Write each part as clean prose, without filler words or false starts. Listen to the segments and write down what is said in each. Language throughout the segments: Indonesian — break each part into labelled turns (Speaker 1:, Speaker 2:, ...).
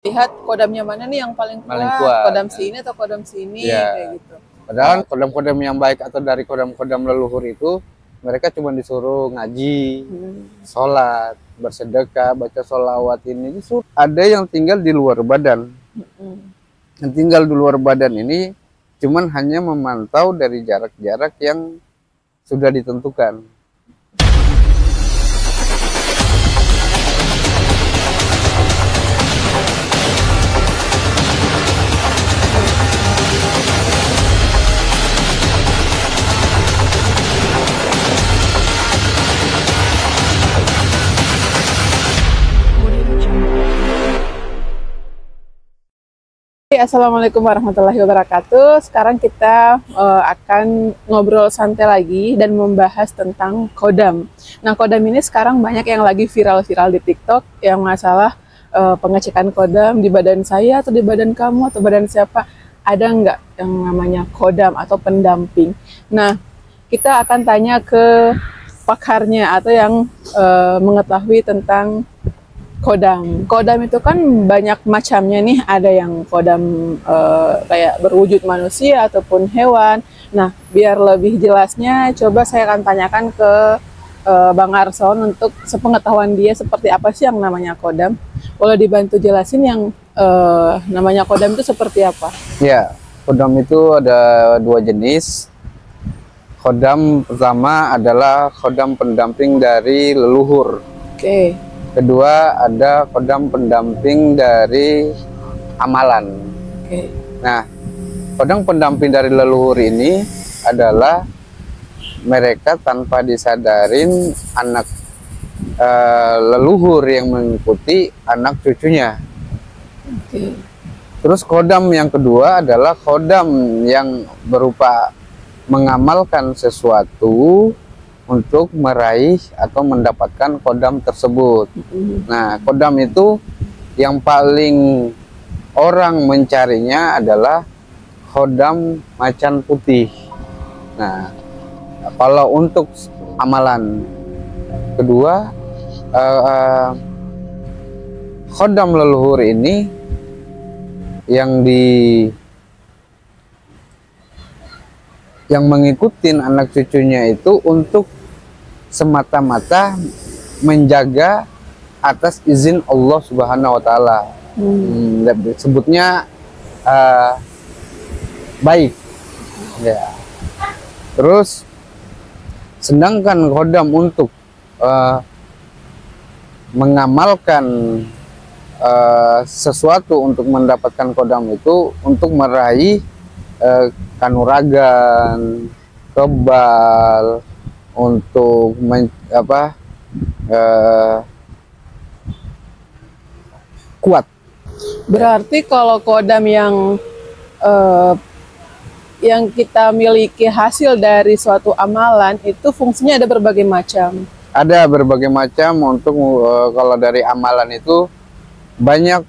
Speaker 1: Lihat kodamnya mana nih yang paling
Speaker 2: Paling
Speaker 1: kuat,
Speaker 2: kuat.
Speaker 1: kodam sini atau kodam sini, kayak
Speaker 2: Ya,
Speaker 1: gitu.
Speaker 2: padahal kodam-kodam yang baik atau dari kodam-kodam leluhur itu mereka cuma disuruh ngaji, sholat, bersedekah, baca sholawat ini. Justru ada yang tinggal di luar badan. Yang tinggal di luar badan ini cuman hanya memantau dari jarak-jarak yang sudah ditentukan.
Speaker 1: Assalamualaikum warahmatullahi wabarakatuh. Sekarang kita akan ngobrol santai lagi dan membahas tentang kodam. Nah, kodam ini sekarang banyak yang lagi viral-viral di TikTok yang masalah pengecekan kodam di badan saya atau di badan kamu atau badan siapa. Ada nggak yang namanya kodam atau pendamping? Nah, kita akan tanya ke pakarnya atau yang mengetahui tentang kodam. Kodam itu kan banyak macamnya nih, ada yang kodam kayak berwujud manusia ataupun hewan. Nah, biar lebih jelasnya, coba saya akan tanyakan ke Bang Arson untuk sepengetahuan dia seperti apa sih yang namanya kodam. Boleh dibantu jelasin yang namanya kodam itu seperti apa?
Speaker 2: Ya, kodam itu ada dua jenis. Kodam pertama adalah kodam pendamping dari leluhur.
Speaker 1: Oke.
Speaker 2: Kedua ada kodam pendamping dari amalan.
Speaker 1: Oke.
Speaker 2: Nah, kodam pendamping dari leluhur ini adalah mereka tanpa disadarin anak leluhur yang mengikuti anak cucunya.
Speaker 1: Oke.
Speaker 2: Terus kodam yang kedua adalah kodam yang berupa mengamalkan sesuatu untuk meraih atau mendapatkan kodam tersebut. Nah, kodam itu yang paling orang mencarinya adalah kodam macan putih. Nah, kalau untuk amalan kedua, kodam leluhur ini yang mengikuti anak cucunya itu untuk semata-mata menjaga atas izin Allah Subhanahu wa Ta'ala. Sebutnya baik. Ya. Terus sedangkan kodam untuk mengamalkan sesuatu untuk mendapatkan kodam itu untuk meraih kanuragan, kebal, untuk kuat.
Speaker 1: Berarti kalau kodam yang kita miliki hasil dari suatu amalan itu fungsinya ada berbagai macam.
Speaker 2: Ada berbagai macam untuk kalau dari amalan itu banyak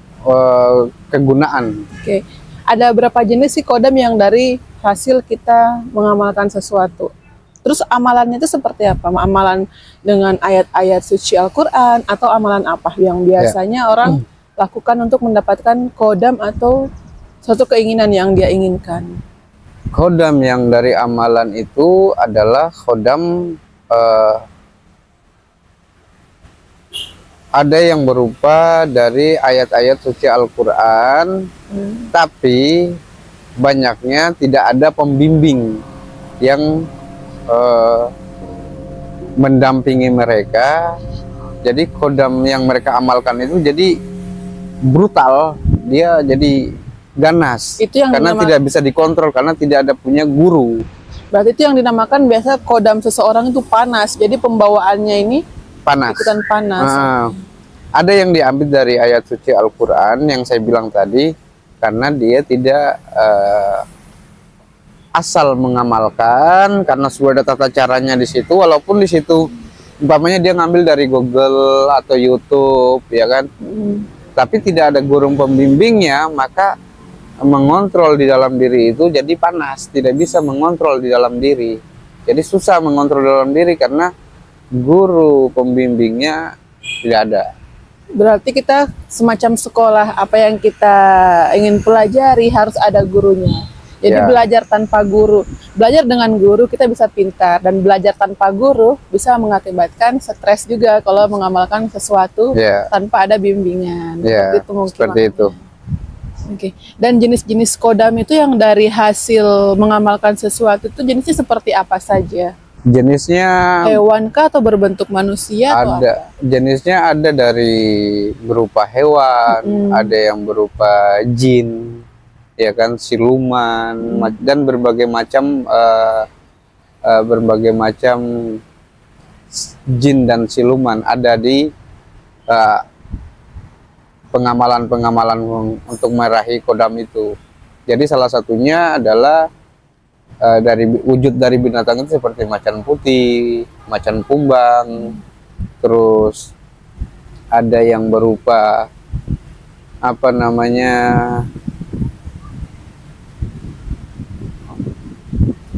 Speaker 2: kegunaan.
Speaker 1: Oke. Ada berapa jenis sih kodam yang dari hasil kita mengamalkan sesuatu? Terus amalannya itu seperti apa? Amalan dengan ayat-ayat suci Al-Quran atau amalan apa yang biasanya orang lakukan untuk mendapatkan kodam atau suatu keinginan yang dia inginkan?
Speaker 2: Kodam yang dari amalan itu adalah kodam ada yang berupa dari ayat-ayat suci Al-Quran, tapi banyaknya tidak ada pembimbing yang mendampingi mereka. Jadi kodam yang mereka amalkan itu jadi brutal, dia jadi ganas.
Speaker 1: Itu yang
Speaker 2: karena tidak bisa dikontrol, karena tidak ada punya guru.
Speaker 1: Berarti itu yang dinamakan biasa kodam seseorang itu panas. Jadi pembawaannya ini
Speaker 2: panas.
Speaker 1: Ikutan panas.
Speaker 2: Ada yang diambil dari ayat suci Al-Quran yang saya bilang tadi, karena dia tidak asal mengamalkan, karena sudah ada tata caranya di situ. Walaupun di situ umpamanya dia ngambil dari Google atau YouTube, ya kan, tapi tidak ada guru pembimbingnya, maka mengontrol di dalam diri itu jadi panas, tidak bisa mengontrol di dalam diri. Jadi susah mengontrol dalam diri karena guru pembimbingnya tidak ada.
Speaker 1: Berarti kita semacam sekolah, apa yang kita ingin pelajari harus ada gurunya. Jadi
Speaker 2: Ya.
Speaker 1: belajar tanpa guru, belajar dengan guru kita bisa pintar, dan belajar tanpa guru bisa mengakibatkan stres juga kalau mengamalkan sesuatu
Speaker 2: Ya.
Speaker 1: tanpa ada bimbingan.
Speaker 2: Ya,
Speaker 1: Itu mungkin
Speaker 2: seperti itu.
Speaker 1: Oke. Dan jenis-jenis kodam itu yang dari hasil mengamalkan sesuatu itu jenisnya seperti apa saja?
Speaker 2: Jenisnya
Speaker 1: Hewan kah atau berbentuk manusia atau apa?
Speaker 2: ada, jenisnya ada dari berupa hewan, ada yang berupa jin, ya kan, siluman, dan berbagai macam jin dan siluman ada di pengamalan-pengamalan untuk meraih kodam itu. Jadi salah satunya adalah dari wujud dari binatang itu seperti macan putih, macan kumbang, terus ada yang berupa apa namanya,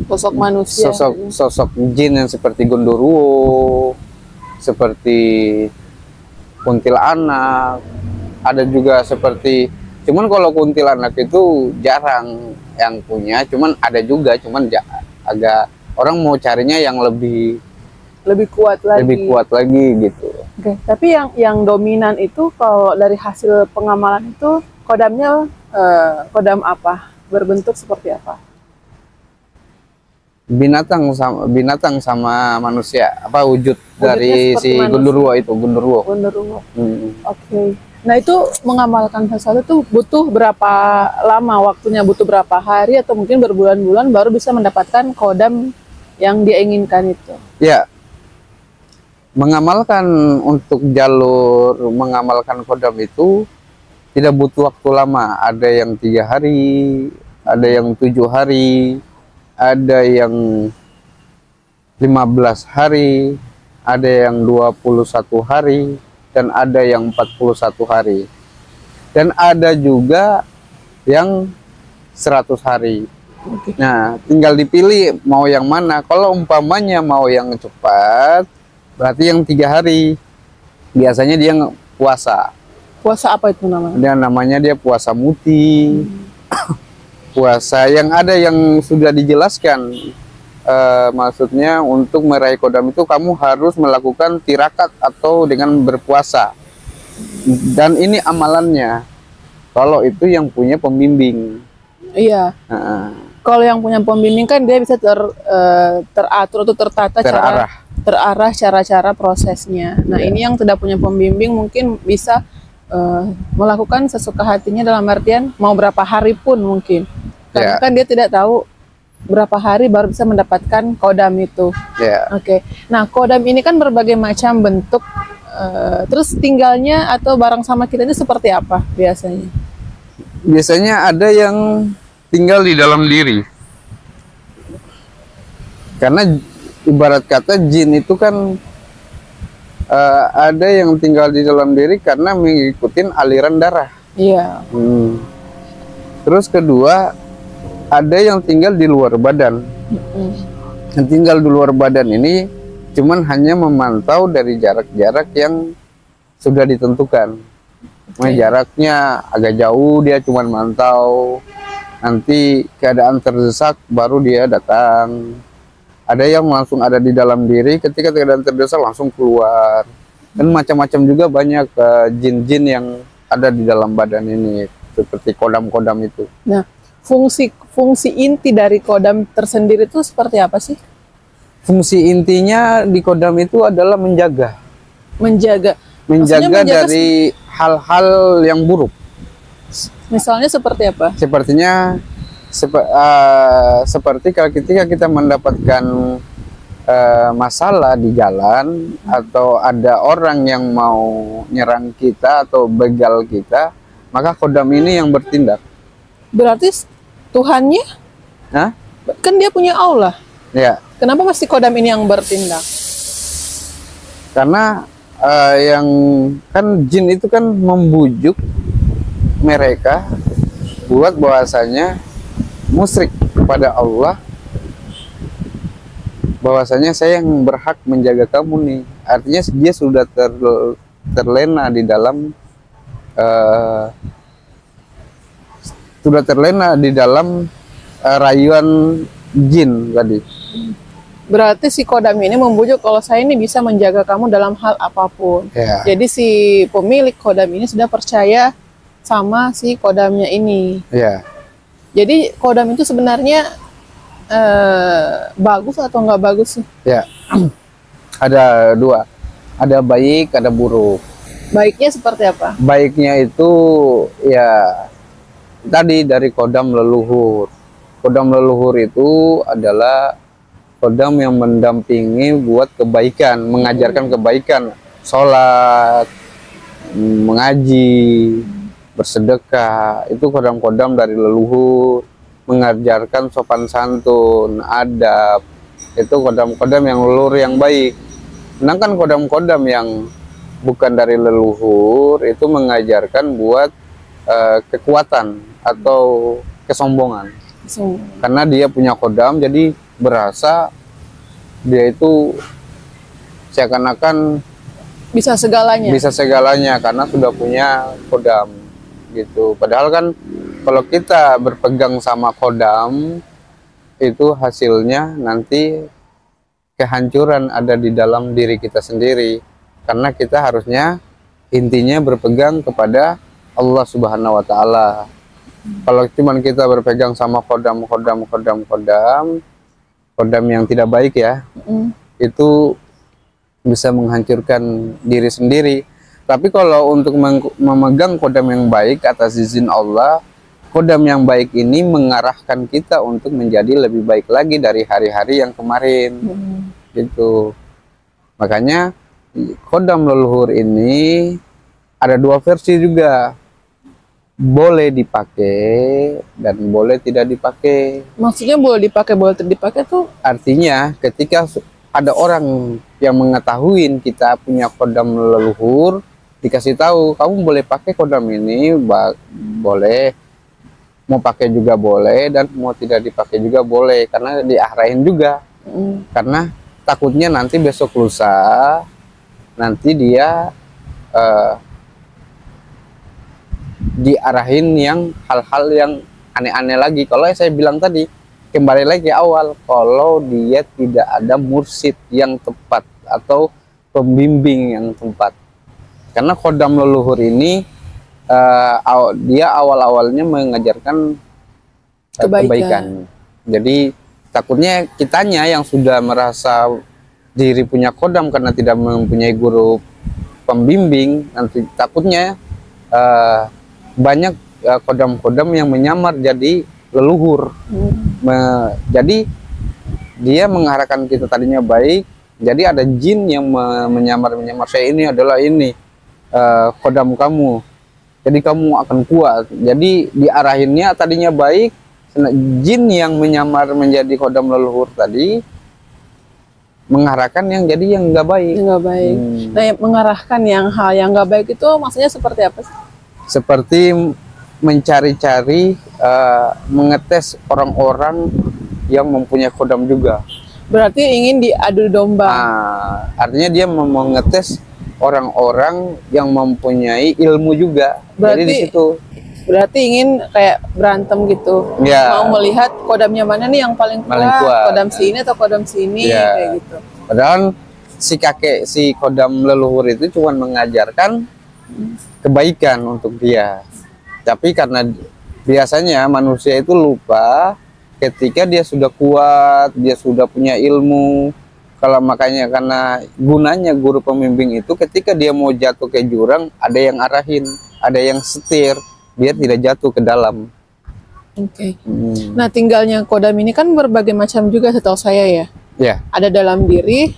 Speaker 1: Sosok manusia.
Speaker 2: sosok jin yang seperti gondoruo, seperti kuntilanak, ada juga seperti, cuman kalau kuntilanak itu jarang yang punya, cuman ada juga, cuman agak orang mau carinya yang lebih
Speaker 1: kuat lagi.
Speaker 2: gitu.
Speaker 1: Oke, tapi yang dominan itu kalau dari hasil pengamalan itu kodamnya kodam apa? Berbentuk seperti apa?
Speaker 2: Binatang sama manusia, apa wujud dari
Speaker 1: seperti
Speaker 2: si
Speaker 1: manusia.
Speaker 2: gondoruo itu, gondoruo.
Speaker 1: Gondoruo.
Speaker 2: Hmm.
Speaker 1: Oke. Nah, itu mengamalkan sesuatu itu butuh berapa lama waktunya? Butuh berapa hari atau mungkin berbulan-bulan baru bisa mendapatkan kodam yang dia inginkan itu?
Speaker 2: Ya, mengamalkan untuk mengamalkan kodam itu tidak butuh waktu lama. Ada yang 3 hari, ada yang 7 hari, ada yang 15 hari, ada yang 21 hari, dan ada yang 41 hari. Dan ada juga yang 100 hari.
Speaker 1: Oke.
Speaker 2: Nah, tinggal dipilih mau yang mana. Kalau umpamanya mau yang cepat, berarti yang 3 hari. Biasanya dia puasa.
Speaker 1: Puasa apa itu namanya?
Speaker 2: Dan namanya dia puasa muti. Puasa yang ada yang sudah dijelaskan. Maksudnya untuk meraih kodam itu kamu harus melakukan tirakat atau dengan berpuasa. Dan ini amalannya. Kalau itu yang punya pembimbing.
Speaker 1: Iya. Kalau yang punya pembimbing kan dia bisa teratur atau tertata, terarah cara-cara prosesnya. Nah, ini yang tidak punya pembimbing mungkin bisa melakukan sesuka hatinya, dalam artian mau berapa hari pun mungkin. Karena kan dia tidak tahu berapa hari baru bisa mendapatkan kodam itu. Oke. Nah, kodam ini kan berbagai macam bentuk. Terus tinggalnya atau barang sama kita ini seperti apa biasanya?
Speaker 2: Biasanya ada yang tinggal di dalam diri. Karena ibarat kata jin itu kan ada yang tinggal di dalam diri karena mengikuti aliran darah.
Speaker 1: Iya.
Speaker 2: Terus kedua, ada yang tinggal di luar badan. Yang tinggal di luar badan ini cuman hanya memantau dari jarak-jarak yang sudah ditentukan. Jaraknya agak jauh, dia cuman mantau. Nanti keadaan terdesak baru dia datang. Ada yang langsung ada di dalam diri, ketika keadaan terdesak langsung keluar. Dan macam-macam juga banyak jin-jin yang ada di dalam badan ini, seperti kodam-kodam itu.
Speaker 1: Nah, fungsi inti dari kodam tersendiri itu seperti apa sih? Fungsi
Speaker 2: intinya di kodam itu adalah menjaga dari hal-hal yang buruk.
Speaker 1: Misalnya seperti apa?
Speaker 2: Sepertinya seperti ketika kita mendapatkan masalah di jalan, atau ada orang yang mau nyerang kita atau begal kita, maka kodam ini yang bertindak.
Speaker 1: Berarti Tuhannya? Kan dia punya Allah.
Speaker 2: Ya.
Speaker 1: Kenapa mesti kodam ini yang bertindak?
Speaker 2: Karena yang kan jin itu kan membujuk mereka buat bahwasanya musyrik kepada Allah, bahwasanya saya yang berhak menjaga kamu nih. Artinya dia sudah terlena di dalam rayuan jin tadi.
Speaker 1: Berarti si kodam ini membujuk kalau saya ini bisa menjaga kamu dalam hal apapun.
Speaker 2: Ya.
Speaker 1: Jadi si pemilik kodam ini sudah percaya sama si kodamnya ini.
Speaker 2: Ya.
Speaker 1: Jadi kodam itu sebenarnya bagus atau nggak bagus sih?
Speaker 2: Ya. Ada dua. Ada baik, ada buruk.
Speaker 1: Baiknya seperti apa?
Speaker 2: Baiknya itu ya tadi dari kodam leluhur. Kodam leluhur itu adalah kodam yang mendampingi buat kebaikan, mengajarkan kebaikan, sholat, mengaji, bersedekah. Itu kodam-kodam dari leluhur, mengajarkan sopan santun, adab. Itu kodam-kodam yang leluhur yang baik. Sedangkan kodam-kodam yang bukan dari leluhur itu mengajarkan buat kekuatan atau kesombongan. Karena dia punya kodam, jadi berasa dia itu seakan-akan
Speaker 1: bisa segalanya
Speaker 2: karena sudah punya kodam gitu. Padahal kan kalau kita berpegang sama kodam itu hasilnya nanti kehancuran ada di dalam diri kita sendiri, karena kita harusnya intinya berpegang kepada Allah Subhanahu wa Ta'ala. Kalau cuman kita berpegang sama kodam yang tidak baik ya, itu bisa menghancurkan diri sendiri. Tapi kalau untuk memegang kodam yang baik atas izin Allah, kodam yang baik ini mengarahkan kita untuk menjadi lebih baik lagi dari hari-hari yang kemarin. Gitu. Makanya kodam leluhur ini ada dua versi juga. Boleh dipakai dan boleh tidak dipakai.
Speaker 1: Maksudnya boleh dipakai, boleh tidak dipakai tuh?
Speaker 2: Artinya ketika ada orang yang mengetahui kita punya kodam leluhur, dikasih tahu kamu boleh pakai kodam ini, boleh, mau pakai juga boleh, dan mau tidak dipakai juga boleh, karena diarahin juga. Karena takutnya nanti besok lusa nanti dia diarahin yang hal-hal yang aneh-aneh lagi. Kalau saya bilang tadi, kembali lagi awal, kalau dia tidak ada mursyid yang tepat atau pembimbing yang tepat. Karena kodam leluhur ini dia awal-awalnya mengajarkan kebaikan. Jadi takutnya kitanya yang sudah merasa diri punya kodam karena tidak mempunyai guru pembimbing, nanti takutnya banyak kodam-kodam yang menyamar jadi leluhur. Jadi dia mengarahkan kita tadinya baik, jadi ada jin yang menyamar saya ini adalah ini kodam kamu, jadi kamu akan kuat. Jadi diarahinnya tadinya baik, jin yang menyamar menjadi kodam leluhur tadi mengarahkan yang jadi yang nggak baik.
Speaker 1: Nah, yang mengarahkan yang hal yang nggak baik itu maksudnya seperti apa sih?
Speaker 2: Seperti mencari-cari, mengetes orang-orang yang mempunyai kodam juga.
Speaker 1: Berarti ingin diadu domba.
Speaker 2: Artinya dia mengetes orang-orang yang mempunyai ilmu juga. Jadi di situ.
Speaker 1: Berarti ingin kayak berantem gitu.
Speaker 2: Ya.
Speaker 1: Mau melihat kodamnya mana nih yang paling kuat. Kodam sini atau kodam sini,
Speaker 2: ya.
Speaker 1: Kayak gitu.
Speaker 2: Padahal si kodam leluhur itu cuma mengajarkan kebaikan untuk dia. Tapi karena biasanya manusia itu lupa ketika dia sudah kuat, dia sudah punya ilmu. Kalau makanya karena gunanya guru pembimbing itu ketika dia mau jatuh ke jurang, ada yang arahin, ada yang setir, biar tidak jatuh ke dalam.
Speaker 1: Oke. Nah, tinggalnya kodam ini kan berbagai macam juga setahu saya ya.
Speaker 2: Ya.
Speaker 1: Ada dalam diri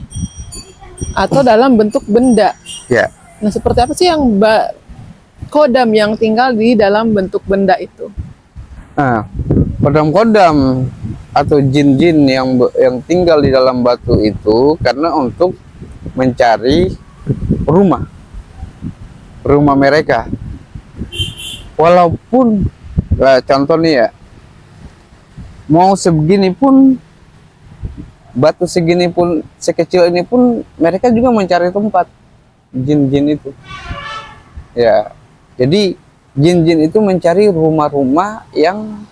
Speaker 1: atau dalam bentuk benda.
Speaker 2: Ya.
Speaker 1: Nah, seperti apa sih yang kodam yang tinggal di dalam bentuk benda itu?
Speaker 2: Nah, kodam-kodam atau jin-jin yang tinggal di dalam batu itu karena untuk mencari rumah mereka. Walaupun contoh nih ya, mau sebegini pun, batu segini pun, sekecil ini pun mereka juga mencari tempat jin-jin itu. Ya, jadi jin-jin itu mencari rumah-rumah yang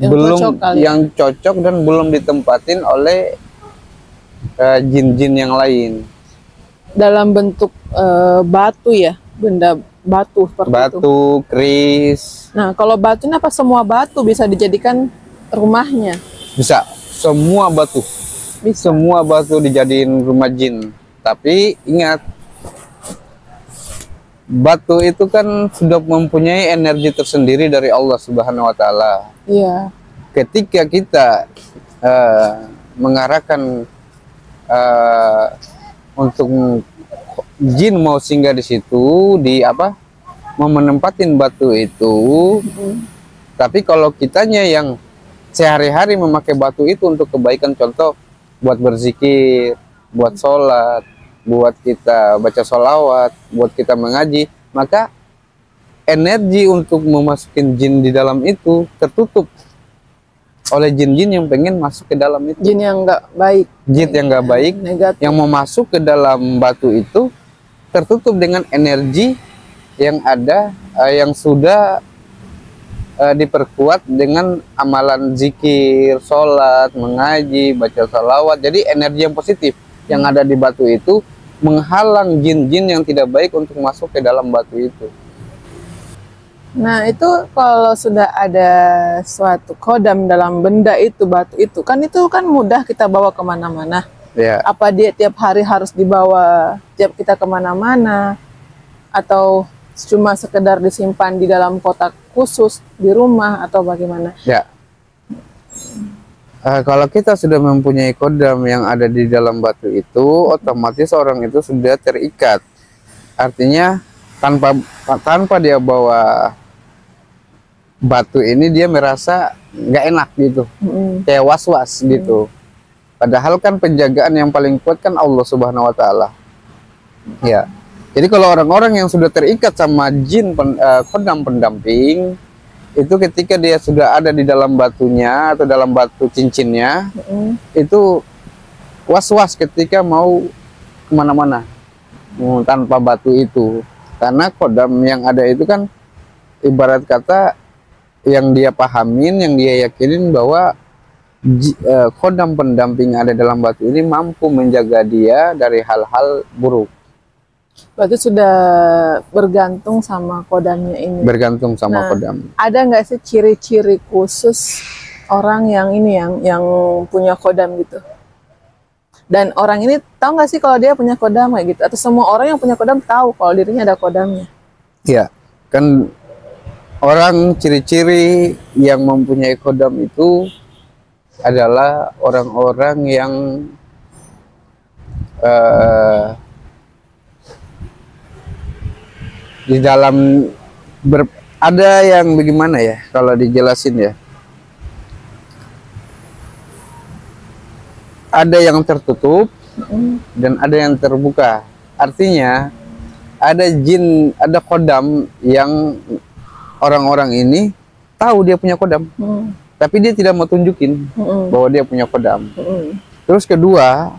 Speaker 2: belum
Speaker 1: cocok kali.
Speaker 2: yang cocok dan belum ditempatin oleh jin-jin yang lain.
Speaker 1: Dalam bentuk batu ya, benda batu seperti itu.
Speaker 2: Batu, keris,
Speaker 1: Nah, kalau batu ini apa semua batu bisa dijadikan rumahnya?
Speaker 2: bisa semua batu.
Speaker 1: Bisa.
Speaker 2: Semua batu dijadiin rumah jin. Tapi ingat, batu itu kan sudah mempunyai energi tersendiri dari Allah Subhanahu wa taala.
Speaker 1: Iya.
Speaker 2: Ketika kita mengarahkan untuk jin mau singgah di situ, mau menempatin batu itu. Tapi kalau kitanya yang sehari-hari memakai batu itu untuk kebaikan, contoh buat berzikir, buat sholat, buat kita baca sholawat, buat kita mengaji, maka energi untuk memasukin jin di dalam itu tertutup oleh jin-jin yang pengen masuk ke dalam itu.
Speaker 1: Jin yang nggak baik.
Speaker 2: Jin yang nggak baik,
Speaker 1: Negatif.
Speaker 2: yang mau masuk ke dalam batu itu tertutup dengan energi yang ada, yang sudah diperkuat dengan amalan zikir, sholat, mengaji, baca sholawat. Jadi energi yang positif yang ada di batu itu menghalang jin-jin yang tidak baik untuk masuk ke dalam batu itu.
Speaker 1: Nah, itu kalau sudah ada suatu kodam dalam benda itu, batu itu kan mudah kita bawa kemana-mana.
Speaker 2: Ya.
Speaker 1: Apa dia tiap hari harus dibawa tiap kita kemana-mana, atau cuma sekedar disimpan di dalam kotak khusus di rumah, atau bagaimana?
Speaker 2: Ya. Kalau kita sudah mempunyai kodam yang ada di dalam batu itu, otomatis orang itu sudah terikat. Artinya tanpa dia bawa batu ini, dia merasa nggak enak gitu, kayak was-was gitu. Padahal kan penjagaan yang paling kuat kan Allah Subhanahu wa taala. Ya. Jadi kalau orang-orang yang sudah terikat sama jin kodam pendamping, itu ketika dia sudah ada di dalam batunya atau dalam batu cincinnya, itu was-was ketika mau kemana-mana tanpa batu itu. Karena kodam yang ada itu kan ibarat kata yang dia pahamin, yang dia yakinin bahwa kodam pendamping yang ada dalam batu ini mampu menjaga dia dari hal-hal buruk.
Speaker 1: Berarti sudah bergantung sama kodamnya ini.
Speaker 2: Bergantung sama kodam.
Speaker 1: Ada nggak sih ciri-ciri khusus orang yang ini yang punya kodam gitu? Dan orang ini tahu nggak sih kalau dia punya kodam kayak gitu? Atau semua orang yang punya kodam tahu kalau dirinya ada kodamnya?
Speaker 2: Iya, kan orang ciri-ciri yang mempunyai kodam itu adalah orang-orang yang di dalam ada yang bagaimana ya kalau dijelasin ya, ada yang tertutup dan ada yang terbuka. Artinya ada jin, ada kodam yang orang-orang ini tahu dia punya kodam, tapi dia tidak mau tunjukin bahwa dia punya kodam. Terus kedua,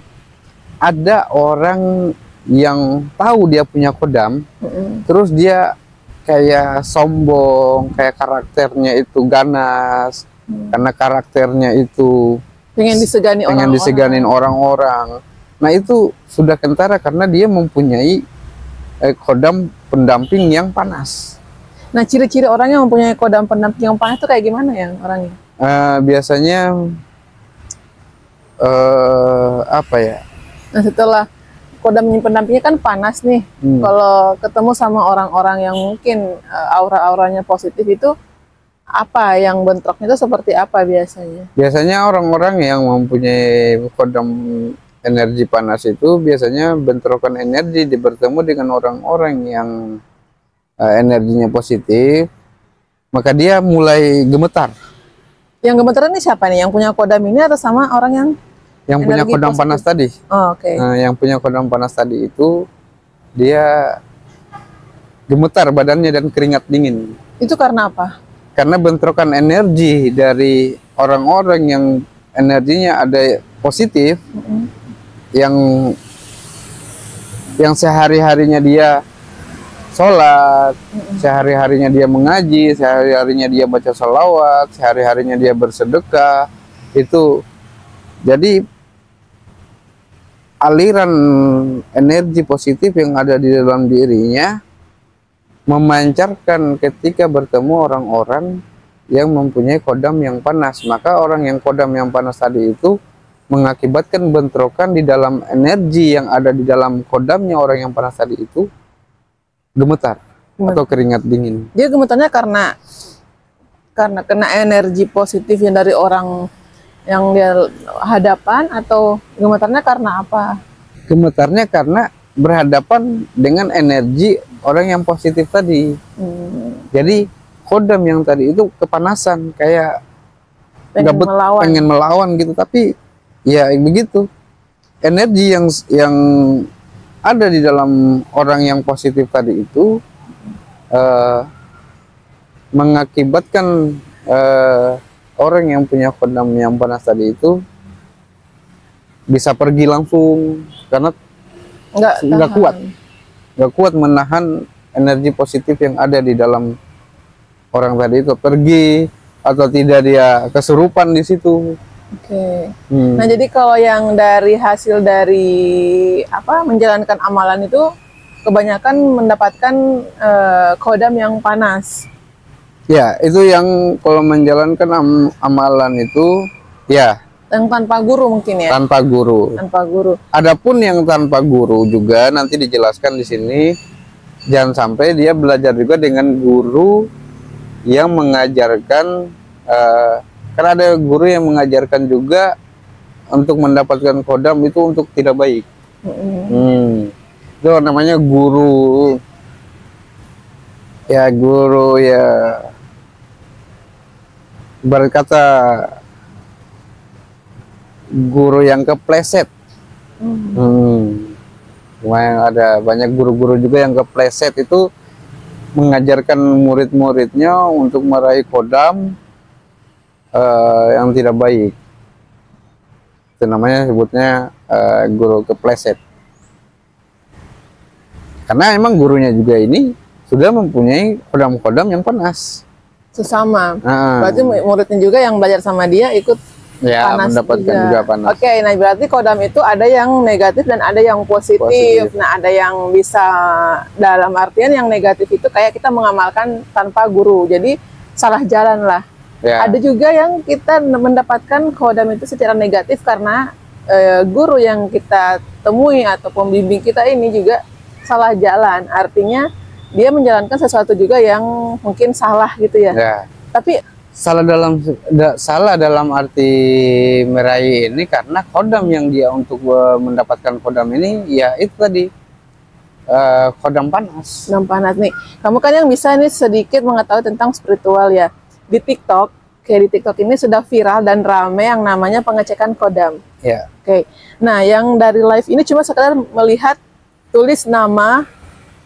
Speaker 2: ada orang yang tahu dia punya kodam, terus dia kayak sombong, kayak karakternya itu ganas, karena karakternya itu
Speaker 1: pengen
Speaker 2: diseganin orang-orang. Nah itu sudah kentara karena dia mempunyai kodam pendamping yang panas.
Speaker 1: Nah, ciri-ciri orang yang mempunyai kodam pendamping yang panas itu kayak gimana ya orangnya?
Speaker 2: Biasanya apa ya?
Speaker 1: Nah, setelah kodam pendampingnya kan panas nih. Kalau ketemu sama orang-orang yang mungkin aura-auranya positif itu, apa yang bentroknya itu seperti apa biasanya?
Speaker 2: Biasanya orang-orang yang mempunyai kodam energi panas itu biasanya bentrokan energi bertemu dengan orang-orang yang energinya positif, maka dia mulai gemetar. Yang
Speaker 1: gemetar ini siapa nih? Yang punya kodam ini atau sama orang yang
Speaker 2: punya kodam positif panas tadi?
Speaker 1: Oh, oke.
Speaker 2: Nah, yang punya kodam panas tadi itu dia gemetar badannya dan keringat dingin.
Speaker 1: Itu karena apa?
Speaker 2: Karena bentrokan energi dari orang-orang yang energinya ada positif, yang yang sehari-harinya dia sholat, sehari-harinya dia mengaji, sehari-harinya dia baca sholawat, sehari-harinya dia bersedekah, itu jadi aliran energi positif yang ada di dalam dirinya memancarkan ketika bertemu orang-orang yang mempunyai kodam yang panas. Maka orang yang kodam yang panas tadi itu mengakibatkan bentrokan di dalam energi yang ada di dalam kodamnya orang yang panas tadi itu gemetar atau keringat dingin.
Speaker 1: Dia gemetarnya karena kena energi positif yang dari orang yang dia hadapan, atau gemetarnya karena apa?
Speaker 2: Gemetarnya karena berhadapan dengan energi orang yang positif tadi. Jadi kodam yang tadi itu kepanasan, kayak pengen melawan gitu, tapi ya begitu. Energi yang ada di dalam orang yang positif tadi itu mengakibatkan orang yang punya kodam yang panas tadi itu bisa pergi langsung karena nggak kuat menahan energi positif yang ada di dalam orang tadi itu, pergi atau tidak dia kesurupan di situ.
Speaker 1: Oke. Nah, jadi kalau yang dari hasil dari menjalankan amalan itu kebanyakan mendapatkan kodam yang panas.
Speaker 2: Ya, itu yang kalau menjalankan amalan itu ya.
Speaker 1: Yang tanpa guru mungkin ya.
Speaker 2: Tanpa guru.
Speaker 1: Tanpa guru.
Speaker 2: Adapun yang tanpa guru juga nanti dijelaskan di sini. Jangan sampai dia belajar juga dengan guru yang mengajarkan. Karena ada guru yang mengajarkan juga untuk mendapatkan kodam itu untuk tidak baik. Itu namanya guru. Ya guru ya berkata guru yang kepleset. Ada banyak guru-guru juga yang kepleset, itu mengajarkan murid-muridnya untuk meraih kodam yang tidak baik. Itu namanya sebutnya guru kepleset. Karena emang gurunya juga ini sudah mempunyai kodam-kodam yang panas. Sesama.
Speaker 1: Berarti muridnya juga yang belajar sama dia ikut panas
Speaker 2: mendapatkan juga panas.
Speaker 1: Oke, nah berarti kodam itu ada yang negatif dan ada yang positif. Nah, ada yang bisa, dalam artian yang negatif itu kayak kita mengamalkan tanpa guru, jadi salah jalan lah. Ada juga yang kita mendapatkan kodam itu secara negatif karena guru yang kita temui atau pembimbing kita ini juga salah jalan. Artinya dia menjalankan sesuatu juga yang mungkin salah gitu ya. Tapi
Speaker 2: salah dalam arti meraih ini karena kodam yang dia untuk mendapatkan kodam ini ya itu tadi kodam panas.
Speaker 1: Kodam panas nih. Kamu kan yang bisa nih sedikit mengetahui tentang spiritual ya. Di TikTok, kayak di TikTok ini sudah viral dan rame yang namanya pengecekan kodam. Oke. Nah, yang dari live ini cuma sekedar melihat tulis nama,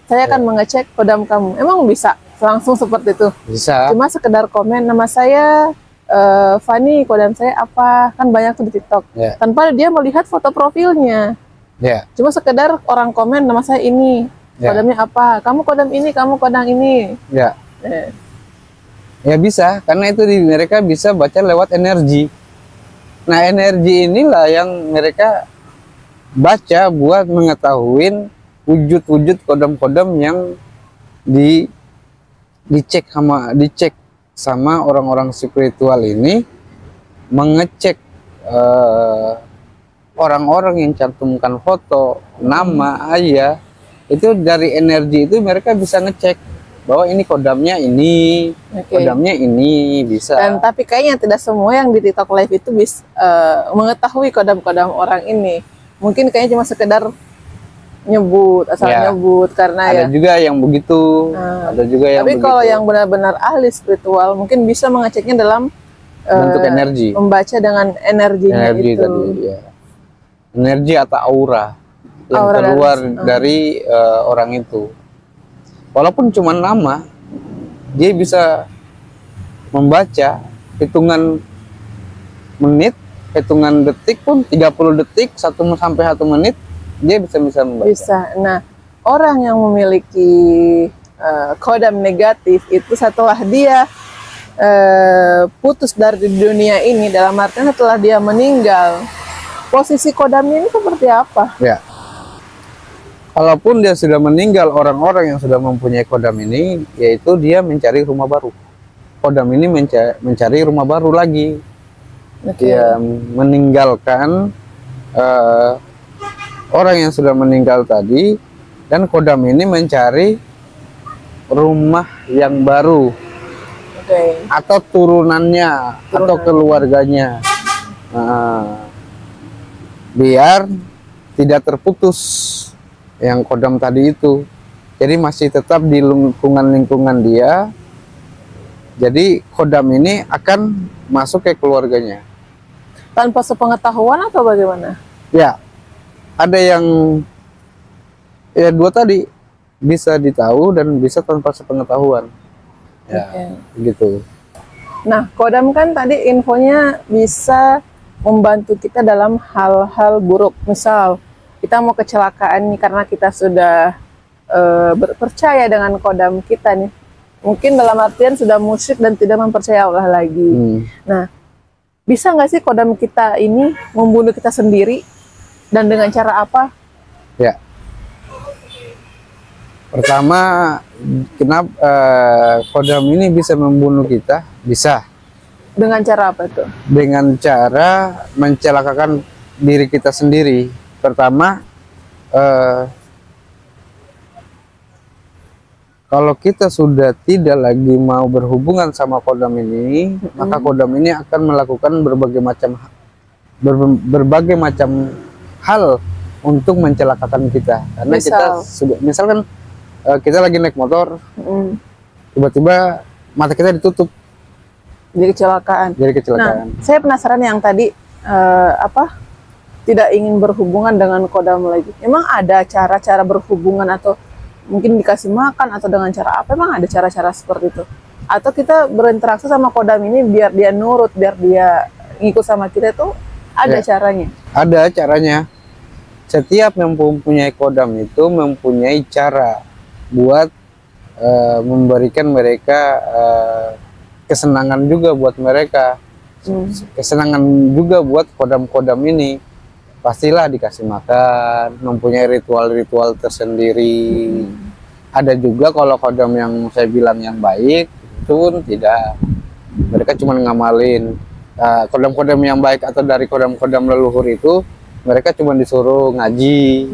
Speaker 1: saya akan mengecek kodam kamu. Emang bisa langsung seperti itu?
Speaker 2: Bisa.
Speaker 1: Cuma sekedar komen, nama saya Fani, kodam saya apa? Kan banyak tuh di TikTok. Tanpa dia melihat foto profilnya. Cuma sekedar orang komen, nama saya ini, kodamnya apa? Kamu kodam ini, kamu kodam ini.
Speaker 2: Ya bisa, karena itu mereka bisa baca lewat energi. Nah, energi inilah yang mereka baca buat mengetahui wujud-wujud kodam-kodam yang dicek sama orang-orang spiritual ini, mengecek orang-orang yang cantumkan foto, nama, ayah, itu dari energi itu mereka bisa ngecek bahwa ini kodamnya ini, kodamnya ini, bisa.
Speaker 1: Dan tapi kayaknya tidak semua yang di TikTok live itu bisa mengetahui kodam-kodam orang ini. Mungkin kayaknya cuma sekedar nyebut, asal nyebut karena
Speaker 2: ada juga yang begitu, ada juga yang
Speaker 1: tapi begitu. Kalau yang benar-benar ahli spiritual mungkin bisa mengeceknya dalam
Speaker 2: bentuk energi,
Speaker 1: membaca dengan energinya
Speaker 2: energi
Speaker 1: itu
Speaker 2: tadi, energi atau aura yang keluar dari orang itu. Walaupun cuma nama, dia bisa membaca hitungan menit, hitungan detik pun 30 detik, 1 sampai 1 menit, dia bisa membaca.
Speaker 1: Bisa. Nah, orang yang memiliki kodam negatif itu setelah dia putus dari dunia ini, dalam artian setelah dia meninggal, posisi kodamnya ini seperti apa?
Speaker 2: Ya. Kalaupun dia sudah meninggal, orang-orang yang sudah mempunyai kodam ini, yaitu dia mencari rumah baru. Kodam ini mencari rumah baru lagi. Dia meninggalkan orang yang sudah meninggal tadi, dan kodam ini mencari rumah yang baru, atau turunannya, atau keluarganya, biar tidak terputus yang kodam tadi itu. Jadi masih tetap di lingkungan dia. Jadi kodam ini akan masuk ke keluarganya
Speaker 1: tanpa sepengetahuan atau bagaimana?
Speaker 2: Ya, ada yang ya dua tadi, bisa ditahu dan bisa tanpa sepengetahuan. Ya, gitu.
Speaker 1: Nah, kodam kan tadi infonya bisa membantu kita dalam hal-hal buruk. Misal kita mau kecelakaan nih karena kita sudah percaya dengan kodam kita nih. Mungkin dalam artian sudah musyrik dan tidak mempercayai Allah lagi. Nah, bisa nggak sih kodam kita ini membunuh kita sendiri, dan dengan cara apa?
Speaker 2: Ya. Pertama, kenapa kodam ini bisa membunuh kita? Bisa.
Speaker 1: Dengan cara apa itu?
Speaker 2: Dengan cara mencelakakan diri kita sendiri. Pertama, kalau kita sudah tidak lagi mau berhubungan sama kodam ini, maka kodam ini akan melakukan berbagai macam hal untuk mencelakakan kita. Karena kita sudah, misalkan kita lagi naik motor, tiba-tiba mata kita ditutup,
Speaker 1: jadi kecelakaan. Nah, saya penasaran yang tadi tidak ingin berhubungan dengan kodam lagi. Emang ada cara-cara berhubungan, atau mungkin dikasih makan, atau dengan cara apa? Emang ada cara-cara seperti itu? Atau kita berinteraksi sama kodam ini biar dia nurut, biar dia ngikut sama kita, tuh ada caranya?
Speaker 2: Ada caranya. Setiap yang mempunyai kodam itu mempunyai cara buat memberikan mereka kesenangan juga buat mereka. Kesenangan juga buat kodam-kodam ini. Pastilah dikasih makan, mempunyai ritual-ritual tersendiri. Ada juga kalau kodam yang saya bilang yang baik, itu pun tidak. Mereka cuma ngamalin. Kodam-kodam yang baik atau dari kodam-kodam leluhur itu, mereka cuma disuruh ngaji,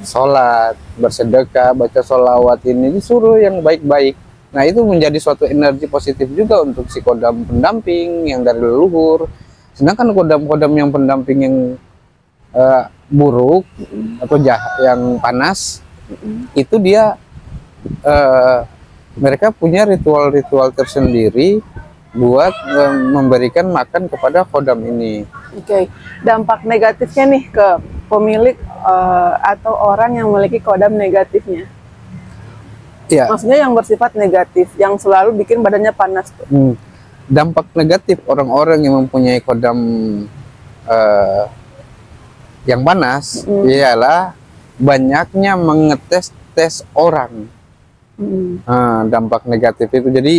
Speaker 2: sholat, bersedekah, baca sholawat, ini disuruh yang baik-baik. Nah, itu menjadi suatu energi positif juga untuk si kodam pendamping yang dari leluhur. Sedangkan kodam-kodam yang pendamping yang buruk atau yang panas, itu dia mereka punya ritual-ritual tersendiri buat memberikan makan kepada kodam ini. Dampak negatifnya nih ke pemilik atau orang yang memiliki kodam negatifnya. Maksudnya yang bersifat negatif, yang selalu bikin badannya panas tuh. Dampak negatif orang-orang yang mempunyai kodam yang panas ialah banyaknya mengetes orang. Dampak negatif itu, jadi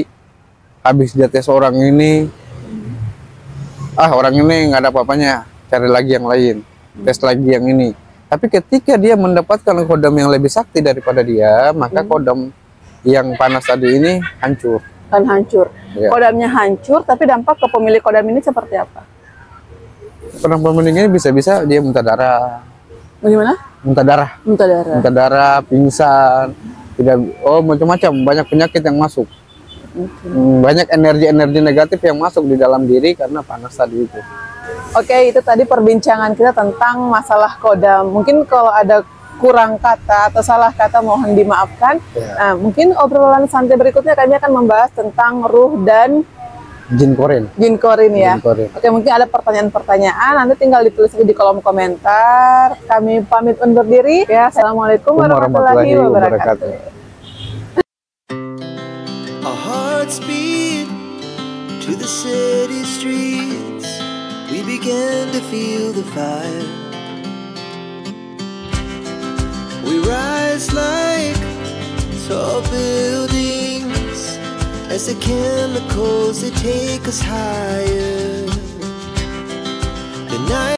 Speaker 2: habis dia tes orang ini, orang ini nggak ada apa-apanya, cari lagi yang lain, tes lagi yang ini. Tapi ketika dia mendapatkan kodam yang lebih sakti daripada dia, maka kodam yang panas tadi ini hancur. Kan hancur. Kodamnya hancur, tapi dampak ke pemilik kodam ini seperti apa? Pemilik ini bisa-bisa dia muntah darah. Bagaimana? Muntah darah. Muntah darah, pingsan, tidak, macam-macam, banyak penyakit yang masuk. Banyak energi-energi negatif yang masuk di dalam diri karena panas tadi itu. Itu tadi perbincangan kita tentang masalah kodam. Mungkin kalau ada kurang kata atau salah kata mohon dimaafkan. Nah, mungkin obrolan santai berikutnya kami akan membahas tentang ruh dan jin korin. Jin korin ya. Mungkin ada pertanyaan-pertanyaan, nanti tinggal ditulis di kolom komentar. Kami pamit undur diri ya. Assalamualaikum warahmatullahi wabarakatuh.
Speaker 3: Our hearts beat to the city streets. We began to feel the fire. rise like tall buildings as the chemicals they take us higher. The night